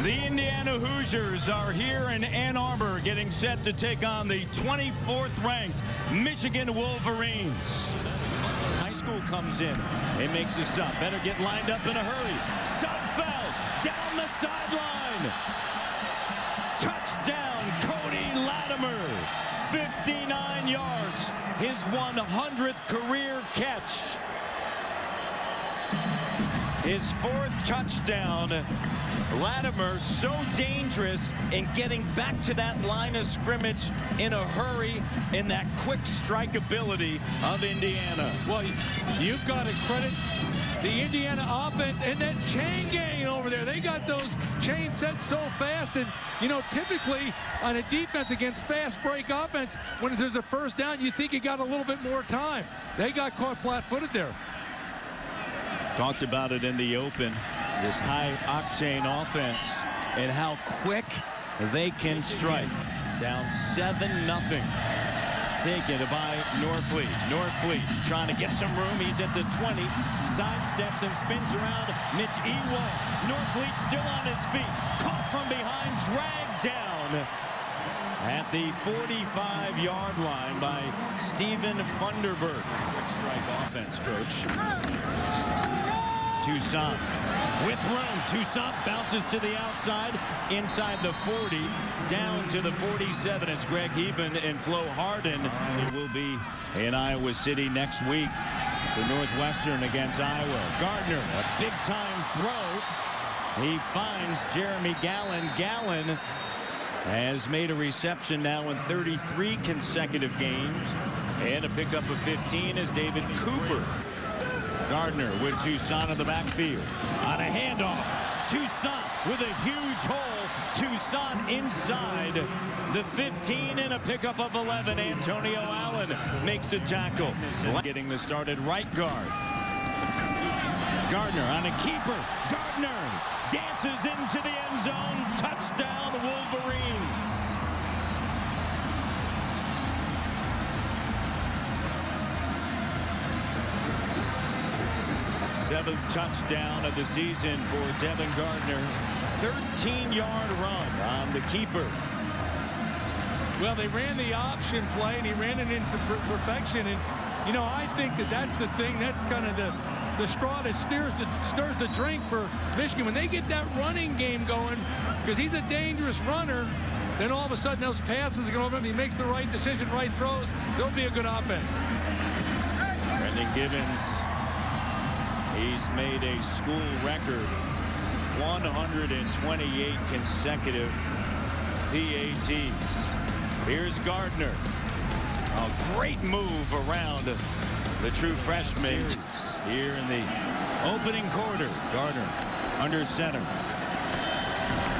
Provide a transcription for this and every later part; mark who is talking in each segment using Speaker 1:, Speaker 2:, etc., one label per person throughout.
Speaker 1: The Indiana Hoosiers are here in Ann Arbor getting set to take on the 24th ranked Michigan Wolverines. High school comes in and makes a stop. Better get lined up in a hurry. Sudfeld down the sideline. Touchdown, Cody Latimer. 59 yards. His 100th career catch. His fourth touchdown. Latimer so dangerous in getting back to that line of scrimmage in a hurry in that quick strike ability of Indiana.
Speaker 2: Well, you've got to credit the Indiana offense and that chain gang over there. They got those chains set so fast, and you know, typically on a defense against fast break offense, when there's a first down, you think you got a little bit more time. They got caught flat-footed there.
Speaker 1: Talked about it in the open, this high-octane offense and how quick they can strike. Down 7-0. Taken by Norfleet. Norfleet trying to get some room. He's at the 20. Sidesteps and spins around. Mitch Ewald. Norfleet still on his feet. Caught from behind. Dragged down at the 45-yard line by Steven Funderburk. Quick strike offense, coach. Toussaint with room. Toussaint bounces to the outside, inside the 40, down to the 47. It's Greg Heben and Flo Hardin. It will be in Iowa City next week for Northwestern against Iowa. Gardner, a big-time throw. He finds Jeremy Gallon. Gallon has made a reception now in 33 consecutive games. And a pickup of 15 is David Cooper. Gardner with Toussaint in the backfield. On a handoff. Toussaint with a huge hole. Toussaint inside the 15 and a pickup of 11. Antonio Allen makes a tackle. Getting the start at right guard. Gardner on a keeper. Gardner dances into the end zone. Touchdown, Wolverines. 7th touchdown of the season for Devin Gardner. 13-yard run on the keeper.
Speaker 2: Well, they ran the option play, and he ran it into perfection. And, you know, I think that's the thing. That's kind of the straw that stirs the drink for Michigan. When they get that running game going, because he's a dangerous runner, then all of a sudden those passes are going over him. He makes the right decision, right throws. They'll be a good offense.
Speaker 1: Brendan Gibbons. He's made a school record 128 consecutive PATs. Here's Gardner. A great move around the true freshman here in the opening quarter. Gardner under center.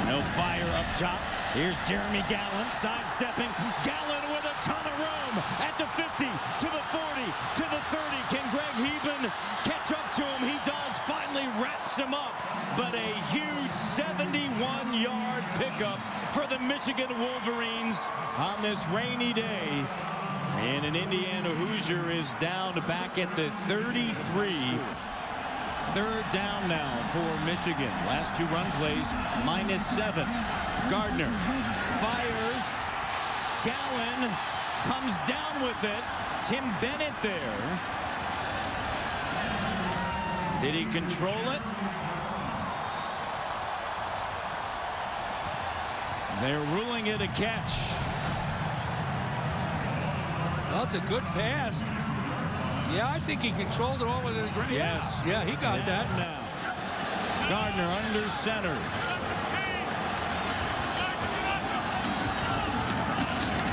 Speaker 1: No fire up top. Here's Jeremy Gallon sidestepping. Gallon with a ton of room at the 50, to the 40, to the 30. Can Greg Heben catch up to him? He does. Finally wraps him up. But a huge 71-yard pickup for the Michigan Wolverines on this rainy day. And an Indiana Hoosier is down back at the 33. Third down now for Michigan. Last two run plays, -7. Gardner fires. Gallon comes down with it. Tim Bennett there. Did he control it? They're ruling it a catch.
Speaker 2: Well, it's a good pass. Yeah, I think he controlled it all with the ground.
Speaker 1: Yes.
Speaker 2: Yeah, he got that.
Speaker 1: Now. Gardner under center.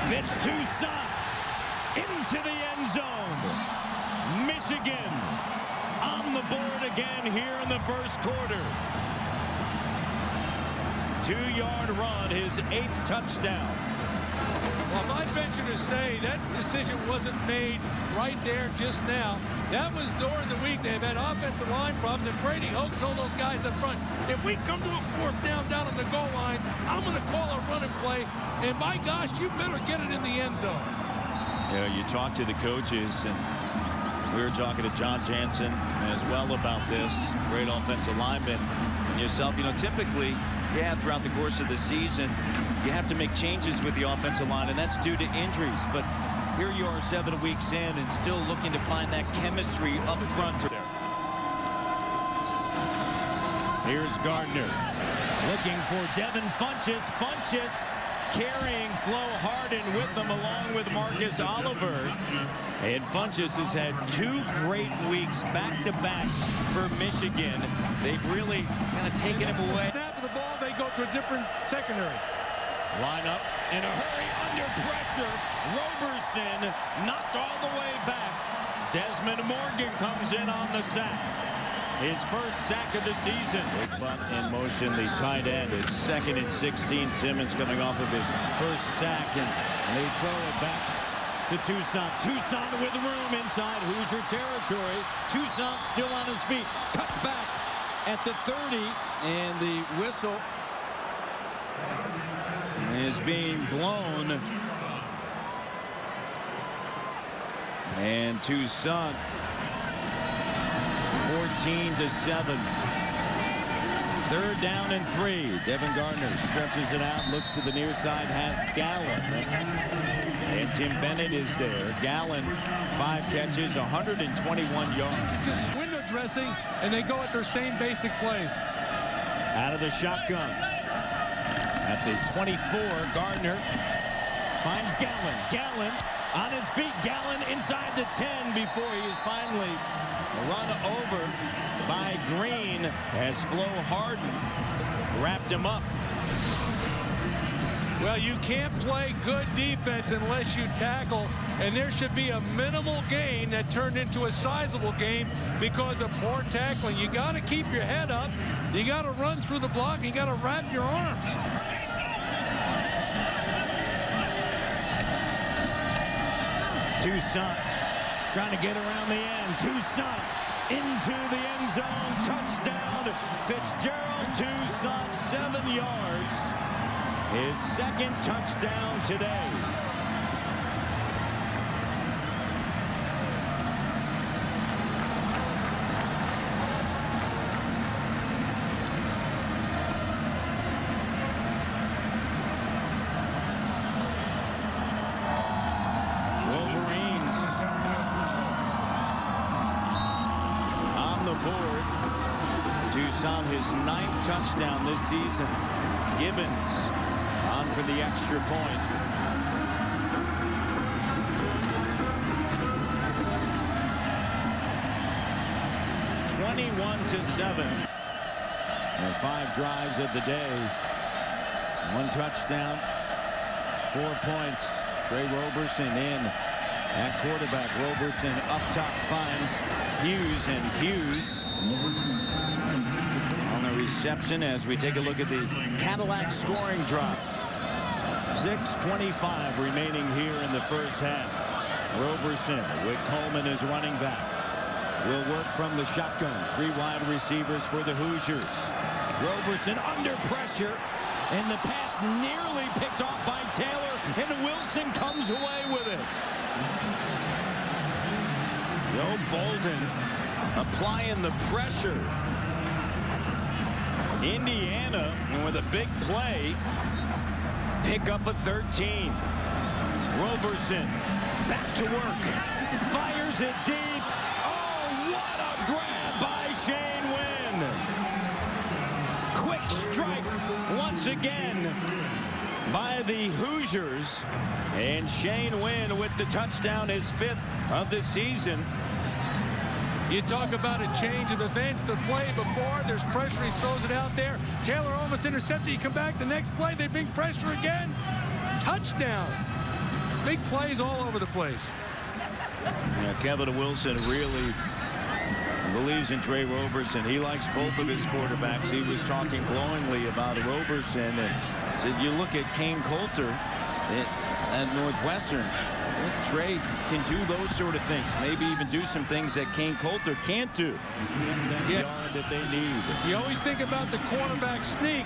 Speaker 1: Fitz Toussaint into the end zone. Michigan on the board again here in the first quarter. 2-yard run, his 8th touchdown.
Speaker 2: Well, if I'd venture to say that decision wasn't made right there just now, that was during the week. They've had offensive line problems, and Brady Hoke told those guys up front, if we come to a 4th down on the goal line, I'm going to call a running play, and my gosh, you better get it in the end zone.
Speaker 1: Yeah, you talk to the coaches, and we were talking to John Jansen as well about this. Great offensive lineman. And yourself, you know, typically Yeah, throughout the course of the season, you have to make changes with the offensive line, and that's due to injuries. But here you are 7 weeks in and still looking to find that chemistry up front. Here's Gardner looking for Devin Funchess. Funchess carrying Flo Harden with him along with Marcus Oliver. And Funchess has had 2 great weeks back-to-back for Michigan. They've really kind of taken him away.
Speaker 2: Snap of the ball, they go to a different secondary.
Speaker 1: Line up in a hurry under pressure. Roberson knocked all the way back. Desmond Morgan comes in on the sack. His first sack of the season. Big bunt in motion, the tight end. It's 2nd and 16. Simmons coming off of his first sack, and they throw it back to Toussaint. Toussaint with room inside Hoosier territory. Toussaint still on his feet. Cuts back at the 30, and the whistle is being blown. And Toussaint 14-7. 3rd down and 3. Devin Gardner stretches it out, looks to the near side, has Gallen. And Tim Bennett is there. Gallen, 5 catches, 121 yards.
Speaker 2: Window dressing, and they go at their same basic plays.
Speaker 1: Out of the shotgun. At the 24, Gardner finds Gallen. Gallen on his feet. Gallen inside the 10 before he is finally run over by Green as Flo Harden wrapped him up.
Speaker 2: Well, you can't play good defense unless you tackle, and there should be a minimal gain that turned into a sizable gain because of poor tackling. You got to keep your head up. You got to run through the block. And you got to wrap your arms.
Speaker 1: Toussaint trying to get around the end. Toussaint into the end zone. Touchdown. Fitzgerald. Toussaint, 7 yards. His 2nd touchdown today. Toussaint, his 9th touchdown this season. Gibbons on for the extra point. (21-7). And 5 drives of the day. 1 touchdown, 4 points. Trey Roberson in at quarterback. Roberson up top finds Hughes, and Hughes on the reception as we take a look at the Cadillac scoring drop. 6:25 remaining here in the first half. Roberson with Coleman as running back. Will work from the shotgun. 3 wide receivers for the Hoosiers. Roberson under pressure, and the pass nearly picked off by Taylor, and Wilson comes away with it. Joe Bolden applying the pressure. Indiana, with a big play, pick up a 13. Roberson back to work. Fires it deep. Oh, what a grab by Shane Wynn. Quick strike once again by the Hoosiers. And Shane Wynn with the touchdown, his 5th of the season.
Speaker 2: You talk about a change of events. The play before, there's pressure, he throws it out there. Taylor almost intercepted. You come back the next play, they bring pressure again. Touchdown. Big plays all over the place.
Speaker 1: Yeah, Kevin Wilson really believes in Trey Roberson. He likes both of his quarterbacks. He was talking glowingly about Roberson and said, you look at Kane Coulter at Northwestern. Trey can do those sort of things. Maybe even do some things that Kane Coulter can't do. That yard that they need.
Speaker 2: You always think about the quarterback sneak.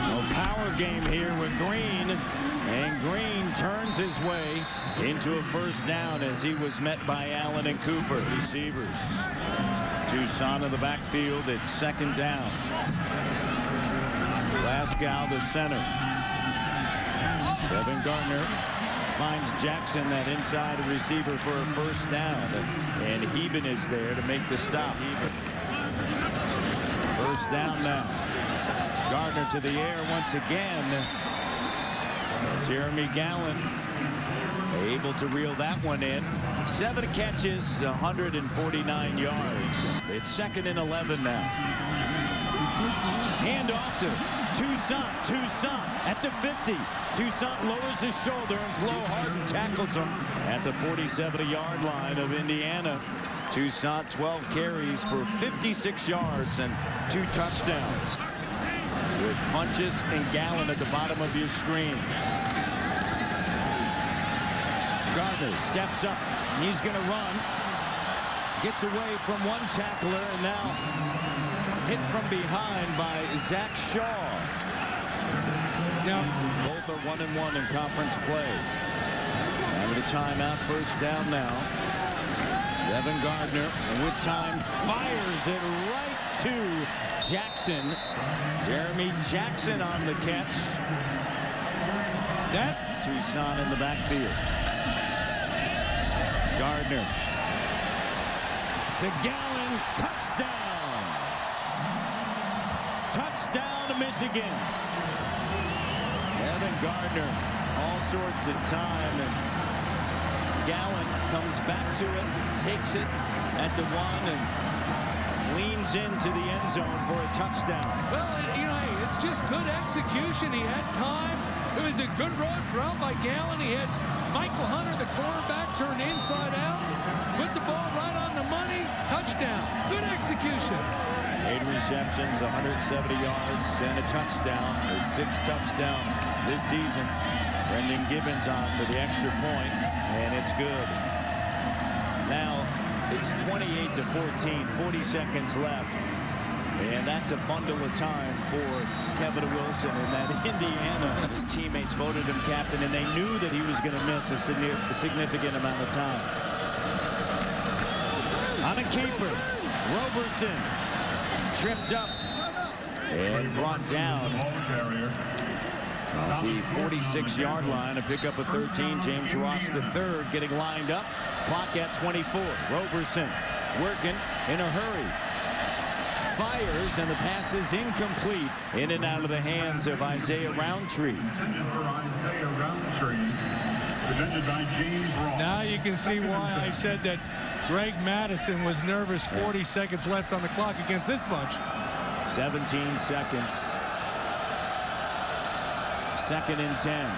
Speaker 1: A power game here with Green. And Green turns his way into a first down as he was met by Allen and Cooper. Receivers. Tucson in the backfield. It's second down. Glasgow, the center. Evan Gardner finds Jackson, that inside receiver, for a first down. And Heben is there to make the stop. First down now. Gardner to the air once again. Jeremy Gallen able to reel that one in. 7 catches, 149 yards. It's second and 11 now. Hand off to Tucson. Tucson at the 50. Tucson lowers his shoulder, and Flo Harden tackles him at the 47-yard line of Indiana. Tucson 12 carries for 56 yards and 2 touchdowns. With Funchess and Gallen at the bottom of your screen. Gardner steps up. He's going to run. Gets away from one tackler, and now hit from behind by Zach Shaw. Now, both are 1-1 in conference play. And with a timeout, first down now. Evan Gardner, with time, fires it right to Jackson. Jeremy Jackson on the catch. That Tucson in the backfield. Gardner to Gallen. Touchdown. Touchdown to Michigan. Evan Gardner, all sorts of time, and Gallen comes back to it, takes it at the 1, and leans into the end zone for a touchdown.
Speaker 2: Well, you know, hey, it's just good execution. He had time. It was a good route by Gallen. He had Michael Hunter, the cornerback, turned inside out, put the ball right on the money. Touchdown. Good execution.
Speaker 1: 8 receptions, 170 yards, and a touchdown. His 6th touchdown this season. Brendan Gibbons on for the extra point, and it's good. Now it's 28-14, 40 seconds left. And that's a bundle of time for Kevin Wilson in that Indiana. His teammates voted him captain, and they knew that he was going to miss a significant amount of time. On a keeper, Roberson tripped up and brought down at the 46-yard line. A pickup of 13. James Ross III getting lined up. Clock at 24. Roberson working in a hurry. Fires, and the pass is incomplete. In and out of the hands of Isaiah Roundtree.
Speaker 2: Now you can see why I said that Greg Madison was nervous. 40 seconds left on the clock against this bunch.
Speaker 1: 17 seconds. Second and 10.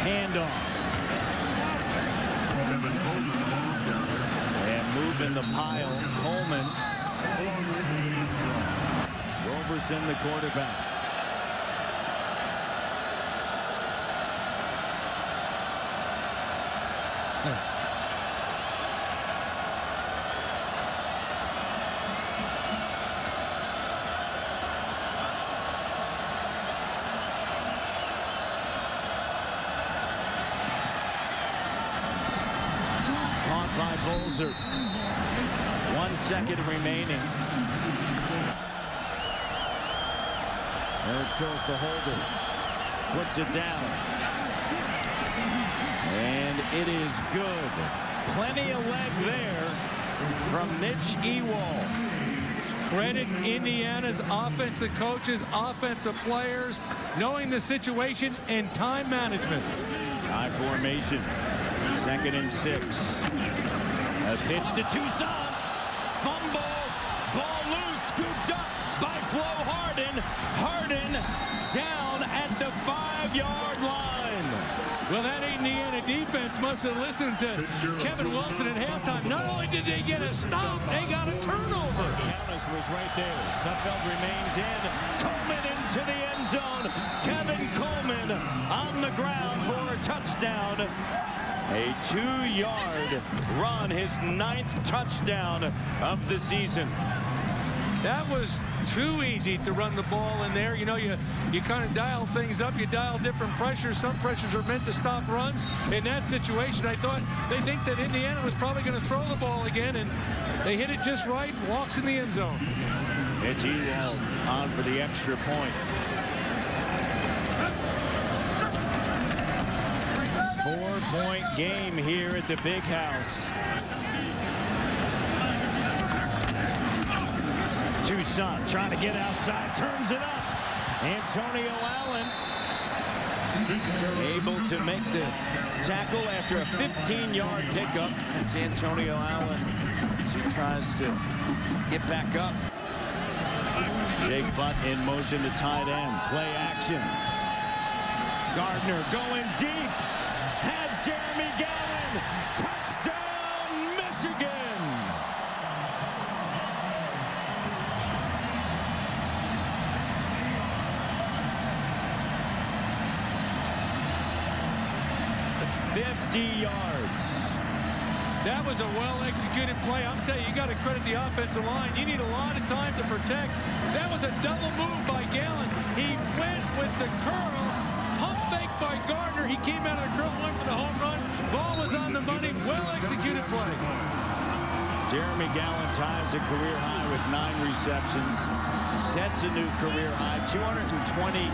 Speaker 1: Handoff. And moving the pile, Coleman. Roberson, the quarterback. By Bolzer. 1 second remaining. Eric Toth, the holder, puts it down. And it is good. Plenty of leg there from Mitch Ewald.
Speaker 2: Credit Indiana's offensive coaches, offensive players, knowing the situation and time management.
Speaker 1: High formation. 2nd and 6. A pitch to Tucson. Fumble. Ball loose. Scooped up by Flo Harden. Harden down at the 5-yard line.
Speaker 2: Well, that Indiana defense must have listened to Kevin Wilson at halftime. Not only did they get a stop, they got a turnover.
Speaker 1: Countess was right there. Sudfeld remains in. Coleman into the end zone. Tevin Coleman on the ground for a touchdown. A 2-yard run, his 9th touchdown of the season.
Speaker 2: That was too easy to run the ball in there. You know, you kind of dial things up. You dial different pressures. Some pressures are meant to stop runs. In that situation, I thought they think that Indiana was probably going to throw the ball again, and they hit it just right. Walks in the end zone.
Speaker 1: It's Ewald on for the extra point. 4-point game here at the Big House. Toussaint trying to get outside, turns it up. Antonio Allen able to make the tackle after a 15-yard pickup. That's Antonio Allen as he tries to get back up. Jake Butt in motion to tight end. Play action. Gardner going deep. Has Jeremy Gallon. Touchdown, Michigan. $50 yards.
Speaker 2: That was a well-executed play. I'm telling you, you got to credit the offensive line. You need a lot of time to protect. That was a double move by Gallon. He went with the curl. Pump fake by Gardner. He came out of the curl, went for the home run. Ball was on the money. Well-executed play.
Speaker 1: Jeremy Gallon ties a career high with 9 receptions. Sets a new career high, 220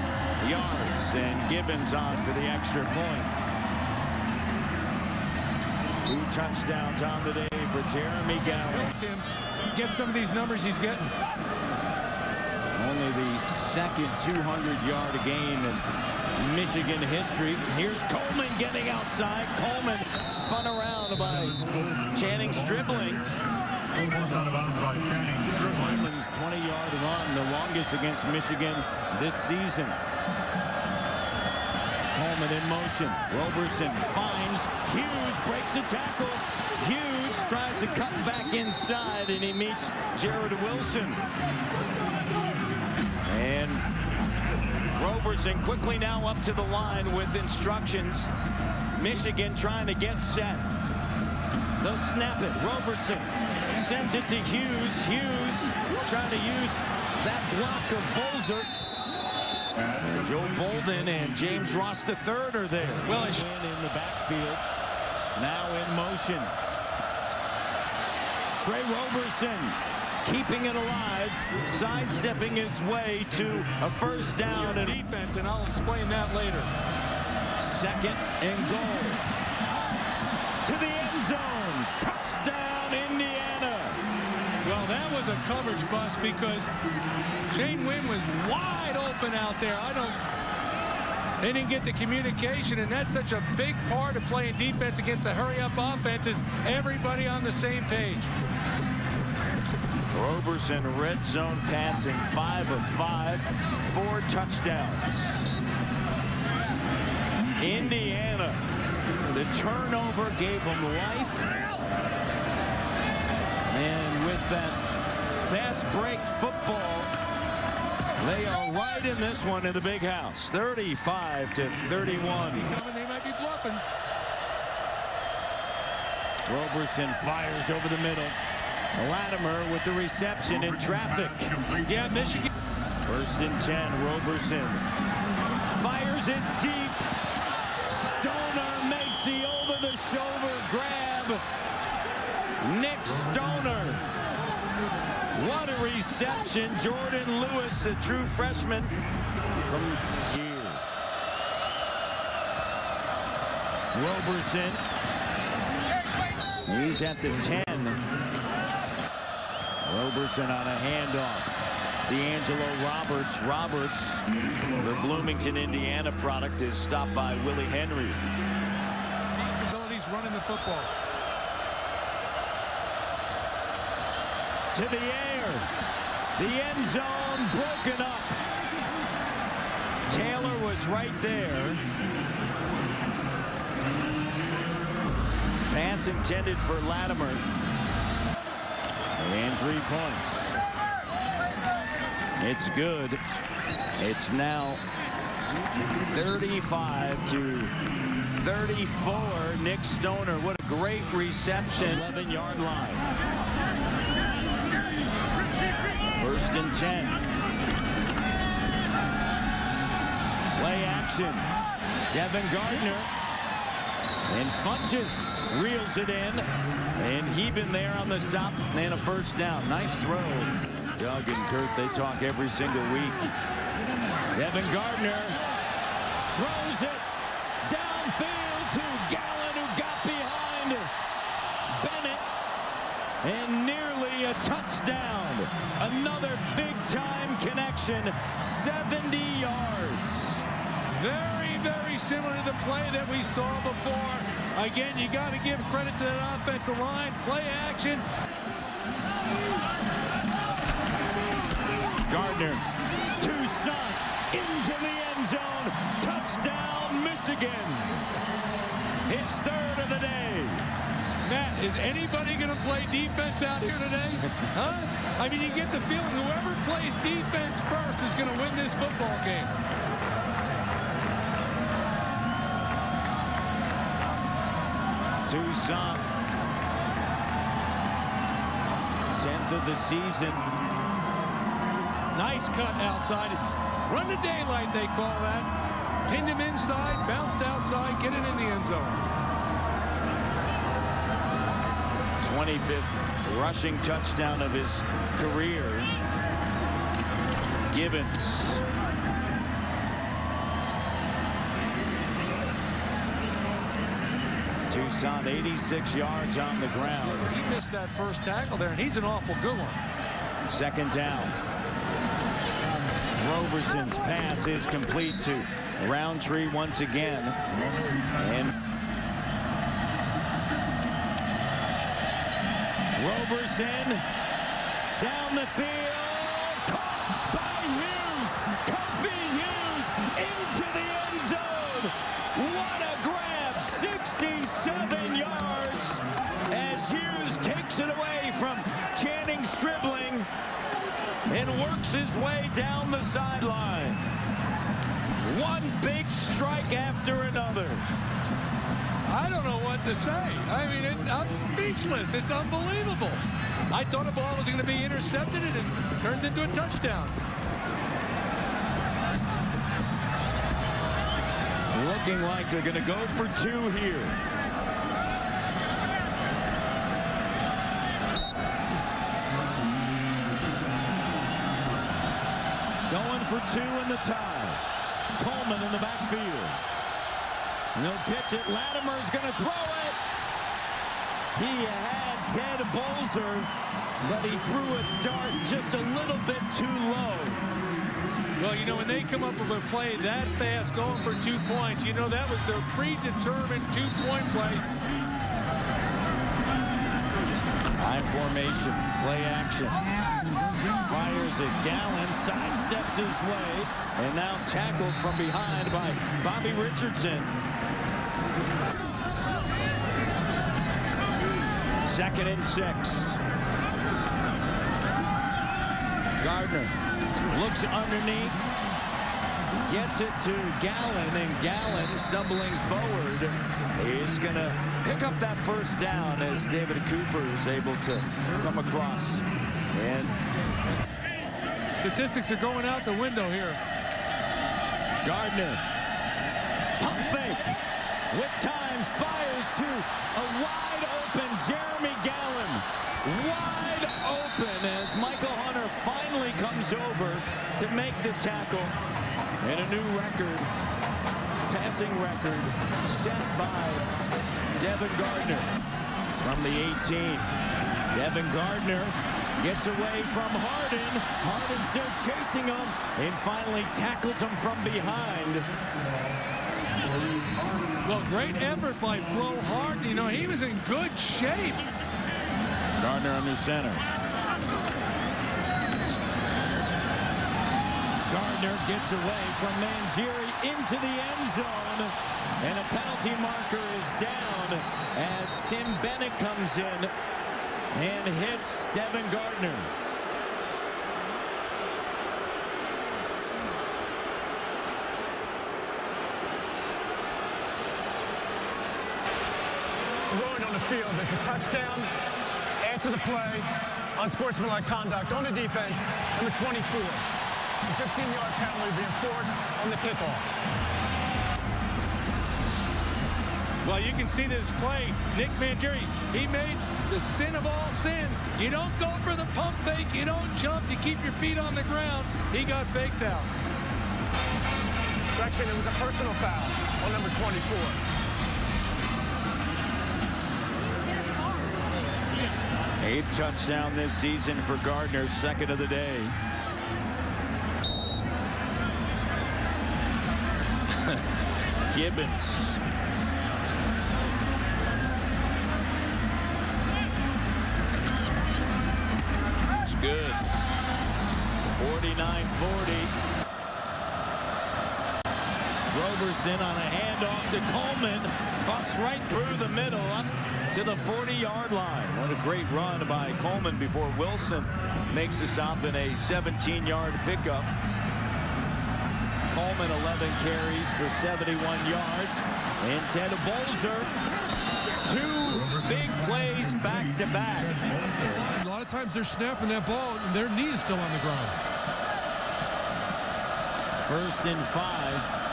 Speaker 1: yards. And Gibbons on for the extra point. 2 touchdowns on the day for Jeremy Gallon.
Speaker 2: Tim, get some of these numbers he's getting.
Speaker 1: Only the second 200-yard game in Michigan history. Here's Coleman getting outside. Coleman spun around by Channing's dribbling. Coleman's 20-yard run, the longest against Michigan this season. Coleman in motion. Roberson finds Hughes, breaks a tackle. Hughes tries to cut back inside, and he meets Jared Wilson. And Roberson quickly now up to the line with instructions. Michigan trying to get set. They'll snap it. Roberson sends it to Hughes. Hughes trying to use that block of Bolzer. Joe Bolden and James Ross III are there. Well, in the backfield. Now in motion. Trey Roberson keeping it alive, sidestepping his way to a first down. And
Speaker 2: defense, and I'll explain that later.
Speaker 1: 2nd and goal. To the end zone. Touchdown, Indiana.
Speaker 2: Well, that was a coverage bust because Shane Wynn was wide open out there. They didn't get the communication, and that's such a big part of playing defense against the hurry-up offenses. Everybody on the same page.
Speaker 1: Roberson red zone passing, 5 of 5, 4 touchdowns. Indiana, the turnover gave them life. And with that fast break football, they are right in this one in the Big House, 35-31.
Speaker 2: They might be bluffing.
Speaker 1: Roberson fires over the middle. Latimer with the reception in traffic.
Speaker 2: Yeah, Michigan.
Speaker 1: 1st and 10, Roberson fires it deep. Stoner makes the over-the-shoulder grab. Nick Stoner. What a reception. Jordan Lewis, the true freshman from here. Roberson. He's at the 10. Roberson on a handoff. D'Angelo Roberts, the Bloomington, Indiana product, is stopped by Willie Henry.
Speaker 2: Possibilities running the football.
Speaker 1: To the air. The end zone broken up. Taylor was right there. Pass intended for Latimer. And 3 points. It's good. It's now 35-34. Nick Stoner, what a great reception. 11-yard line. 1st and 10. Play action. Devin Gardner. And Funches reels it in. And Heben there on the stop. And a 1st down. Nice throw. Doug and Kurt, they talk every single week. Devin Gardner throws it downfield to Gallen, who got behind Bennett. And nearly a touchdown. Another big-time connection. 70 yards.
Speaker 2: Very, very similar to the play that we saw before. Again, you got to give credit to that offensive line. Play action.
Speaker 1: Gardner, Toussaint into the end zone. Touchdown, Michigan. His 3rd of the day.
Speaker 2: Matt, is anybody going to play defense out here today? Huh? I mean, you get the feeling whoever plays defense first is going to win this football game.
Speaker 1: Toussaint, 10th of the season.
Speaker 2: Nice cut outside. Run to daylight, they call that. Pinned him inside, bounced outside, get it in the end zone.
Speaker 1: 25th rushing touchdown of his career. Gibbons. Toussaint, 86 yards on the ground.
Speaker 2: He missed that first tackle there, and he's an awful good one.
Speaker 1: 2nd down. Roberson's pass is complete to Roundtree once again. And Roberson down the field. Caught by Hughes. Kofi Hughes into the end zone. What a grab. 67 yards as Hughes takes it away from Channing Stribling and works his way down the sideline. One big strike after another.
Speaker 2: I don't know what to say. I mean, I'm speechless. It's unbelievable. I thought the ball was going to be intercepted and it turns into a touchdown.
Speaker 1: Looking like they're going to go for 2 here. Going for 2 in the tie. Coleman in the backfield. They'll pitch it. Latimer's going to throw it. He had Ted Bolzer, but he threw a dart just a little bit too low.
Speaker 2: Well, you know, when they come up with a play that fast, going for 2 points, you know that was their predetermined 2-point play.
Speaker 1: High formation, play action. Fires it. Gallen sidesteps his way, and now tackled from behind by Bobby Richardson. 2nd and 6. Gardner looks underneath, gets it to Gallen, and Gallen, stumbling forward, is going to pick up that 1st down as David Cooper is able to come across. And
Speaker 2: statistics are going out the window here.
Speaker 1: Gardner, pump fake, with time, fires to a wide-open Jeremy Gallen. Wide open as Michael Hunter finally comes over to make the tackle. And a new record, passing record, set by Devin Gardner from the 18. Devin Gardner gets away from Harden. Harden still chasing him and finally tackles him from behind.
Speaker 2: Well, great effort by Flo Harden. You know, he was in good shape.
Speaker 1: Gardner under center. Gardner gets away from Mangieri into the end zone. And a penalty marker is down as Tim Bennett comes in and hits Devin Gardner.
Speaker 3: field is a touchdown after the play, unsportsmanlike conduct on the defense, number 24. A 15-yard penalty being forced on the kickoff.
Speaker 2: Well, you can see this play. Nick Mangieri, he made the sin of all sins. You don't go for the pump fake. You don't jump. You keep your feet on the ground. He got faked out.
Speaker 3: Correction, it was a personal foul on number 24.
Speaker 1: Eighth touchdown this season for Gardner, second of the day. Gibbons. That's good. 49-40. Roberson on a handoff to Coleman. Busts right through the middle up to the 40-yard line. What a great run by Coleman before Wilson makes a stop in a 17-yard pickup. Coleman 11 carries for 71 yards. And Ted Bolzer, two big plays back-to-back.
Speaker 4: A lot of times they're snapping that ball and their knee is still on the ground.
Speaker 1: 1st and 5.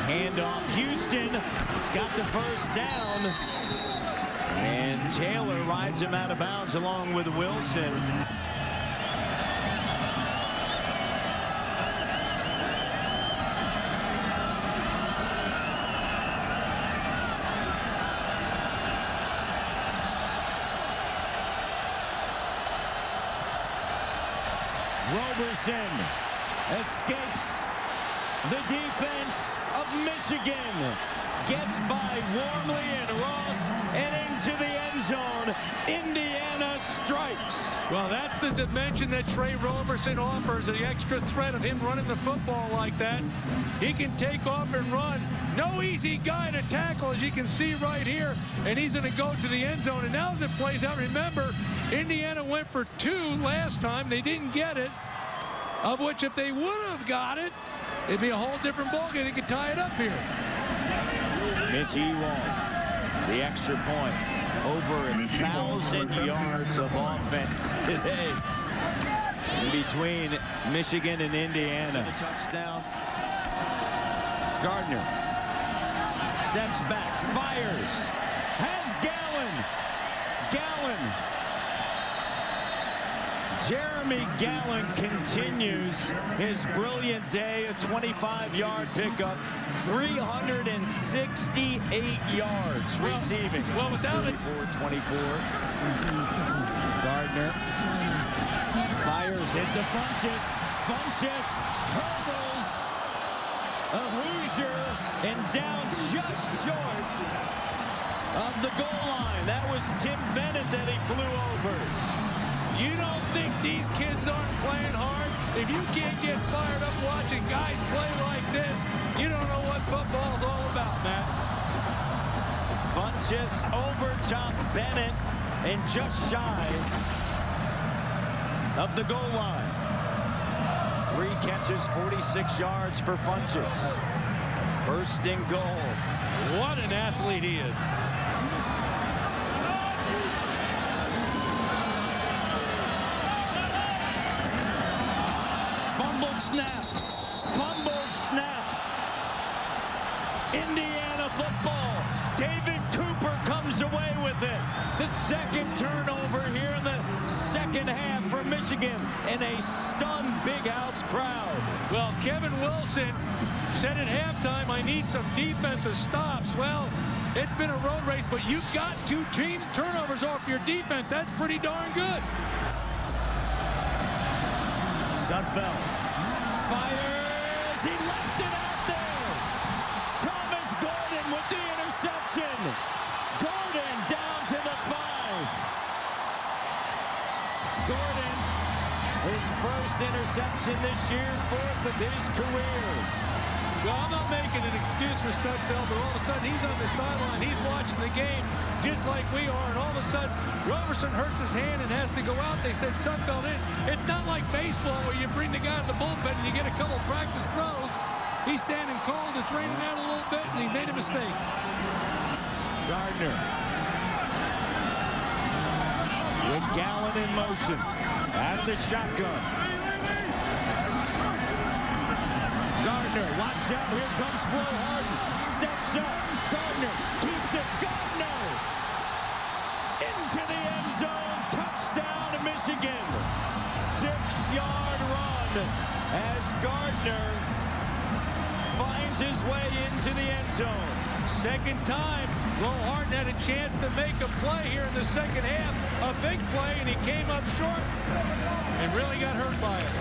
Speaker 1: Handoff, Houston. He's got the first down. And Taylor rides him out of bounds along with Wilson. Roberson escapes the defense of Michigan, gets by Wormley and Ross and into the end zone. Indiana strikes.
Speaker 2: Well, that's the dimension that Trey Roberson offers, the extra threat of him running the football like that. He can take off and run. No easy guy to tackle, as you can see right here, and he's going to go to the end zone. And now as it plays out, remember, Indiana went for 2 last time. They didn't get it, of which if they would have got it, it'd be a whole different ballgame. They could tie it up here.
Speaker 1: Mitch Ewald, the extra point. Over 1,000 yards of offense today in between Michigan and Indiana. Touchdown. Gardner steps back, fires, has Gallen. Jeremy Gallen continues his brilliant day, a 25-yard pickup, 368 yards receiving.
Speaker 2: Well, without it.
Speaker 1: 24. Gardner fires into Funchess. Funchess hurdles a Hoosier and down just short of the goal line. That was Tim Bennett that he flew over.
Speaker 2: You don't think these kids aren't playing hard? If you can't get fired up watching guys play like this, you don't know what football's all about, Matt.
Speaker 1: Funchess over top Bennett and just shy of the goal line. 3 catches, 46 yards for Funchess. 1st and goal.
Speaker 2: What an athlete he is.
Speaker 1: Fumbled snap. Indiana football. David Cooper comes away with it. The 2nd turnover here in the 2nd half for Michigan in a stunned Big House crowd.
Speaker 2: Well, Kevin Wilson said at halftime, I need some defensive stops. Well, it's been a road race, but you've got 2 turnovers off your defense. That's pretty darn good.
Speaker 1: Sudfeld fires. He left it out there. Thomas Gordon with the interception. Gordon down to the 5. Gordon, his 1st interception this year, 4th of his career.
Speaker 2: Well, I'm not making an excuse for Sudfeld, but all of a sudden he's on the sideline. He's watching the game just like we are, and all of a sudden Roberson hurts his hand and has to go out. They said Sudfeld in. It's not like baseball where you bring the guy to the bullpen and you get a couple practice throws. He's standing cold. It's raining out a little bit, and he made a mistake.
Speaker 1: Gardner Gallen in motion. Out of the shotgun. Gardner, watch out. Here comes Flo Harden. Steps up. Gardner keeps it. Gardner into the end zone. Touchdown, Michigan. 6-yard run as Gardner finds his way into the end zone.
Speaker 2: Second time, Flo Harden had a chance to make a play here in the second half. A big play, and he came up short and really got hurt by it.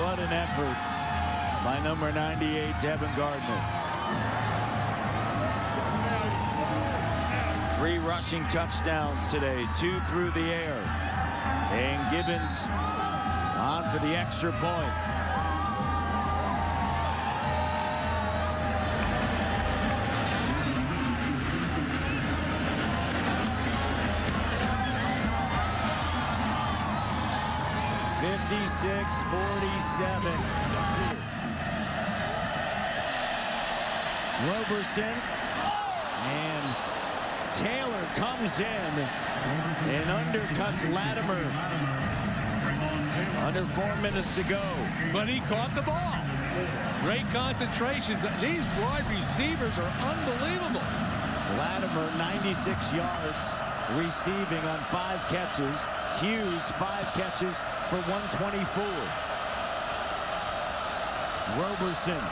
Speaker 1: What an effort by number 98, Devin Gardner. 3 rushing touchdowns today, 2 through the air. And Gibbons on for the extra point. Roberson and Taylor comes in and undercuts Latimer. Under 4 minutes to go.
Speaker 2: But he caught the ball. Great concentrations. These wide receivers are unbelievable.
Speaker 1: Latimer 96 yards receiving on 5 catches. Hughes 5 catches for 124. Roberson.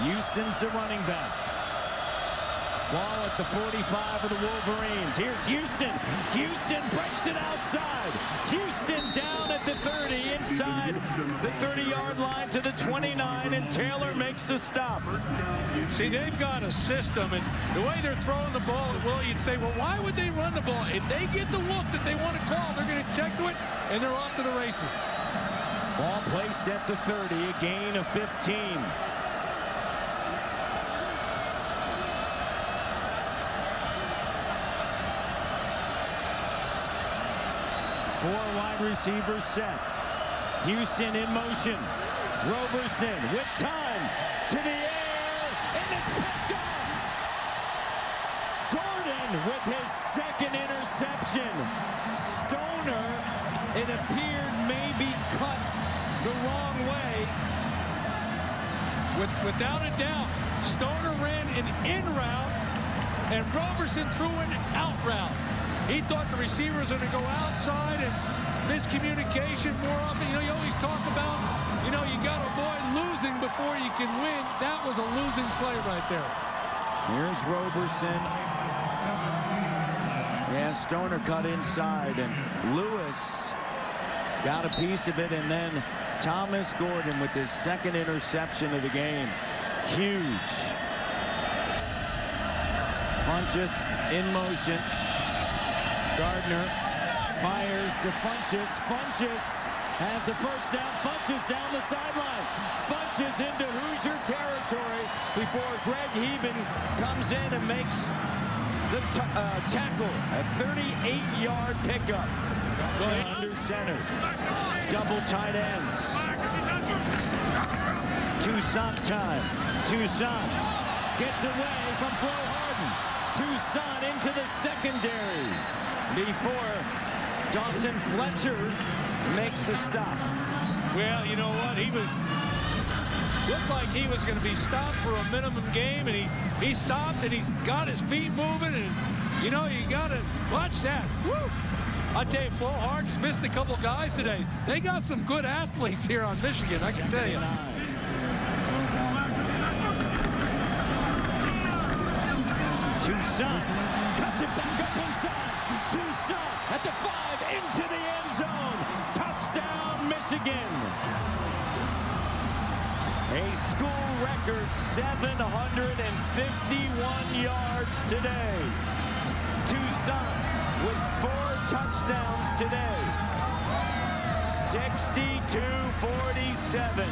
Speaker 1: Houston's the running back. Ball at the 45 of the Wolverines. Here's Houston. Houston breaks it outside. Houston down at the 30, inside the 30-yard line to the 29, and Taylor makes the stop.
Speaker 2: See, they've got a system, and the way they're throwing the ball, well, you'd say, well, why would they run the ball? If they get the look that they want to call, they're going to check to it, and they're off to the races.
Speaker 1: Ball placed at the 30, a gain of 15. 4 wide receivers set. Houston in motion. Roberson with time to the air, and it's picked off. Gordon with his second interception. Stoner, it appeared, maybe cut the wrong way.
Speaker 2: Without a doubt, Stoner ran an in route, and Roberson threw an out route. He thought the receiver was going to go outside, and miscommunication more often. You know, you always talk about, you know, you got to avoid losing before you can win. That was a losing play right there.
Speaker 1: Here's Roberson. Yeah, Stoner cut inside, and Lewis got a piece of it, and then Thomas Gordon with his second interception of the game. Huge. Funchess in motion. Gardner fires to Funchess. Funchess has a first down. Funchess down the sideline. Funchess into Hoosier territory before Greg Heben comes in and makes the tackle. A 38-yard pickup. Under center. Double tight ends. Toussaint time. Toussaint gets away from Flo Harden. Toussaint into the secondary before Dawson Fletcher makes a stop.
Speaker 2: Well, you know what? Looked like he was going to be stopped for a minimum game, and he stopped, and he's got his feet moving, and, you know, you got to watch that. Woo! I tell you, Flo Hart's missed a couple guys today. They got some good athletes here on Michigan, I can tell you.
Speaker 1: Toussaint cuts it back up inside. Toussaint at the 5 into the end zone. Touchdown, Michigan. A school record 751 yards today. Toussaint with 4 touchdowns today. 62-47.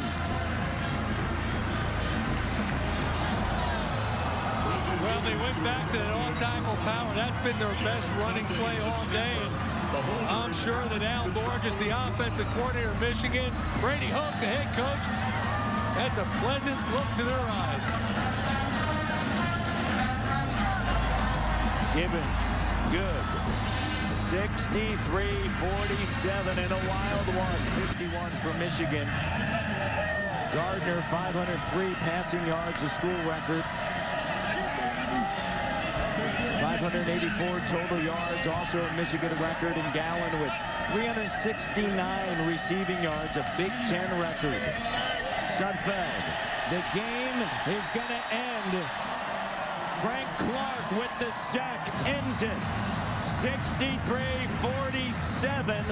Speaker 2: Well, they went back to that all-tackle power. That's been their best running play all day. And I'm sure that Al Borges, the offensive coordinator of Michigan, Brady Hoke, the head coach, that's a pleasant look to their eyes.
Speaker 1: Gibbons, good. 63-47 in a wild one. 51 for Michigan. Gardner, 503 passing yards, a school record. 584 total yards, also a Michigan record. And Gallen with 369 receiving yards, a Big Ten record. Sudfeld, the game is going to end. Frank Clark with the sack ends it. 63-47.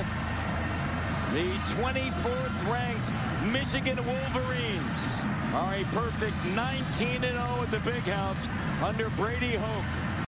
Speaker 1: The 24th ranked Michigan Wolverines are a perfect 19-0 at the Big House under Brady Hoke.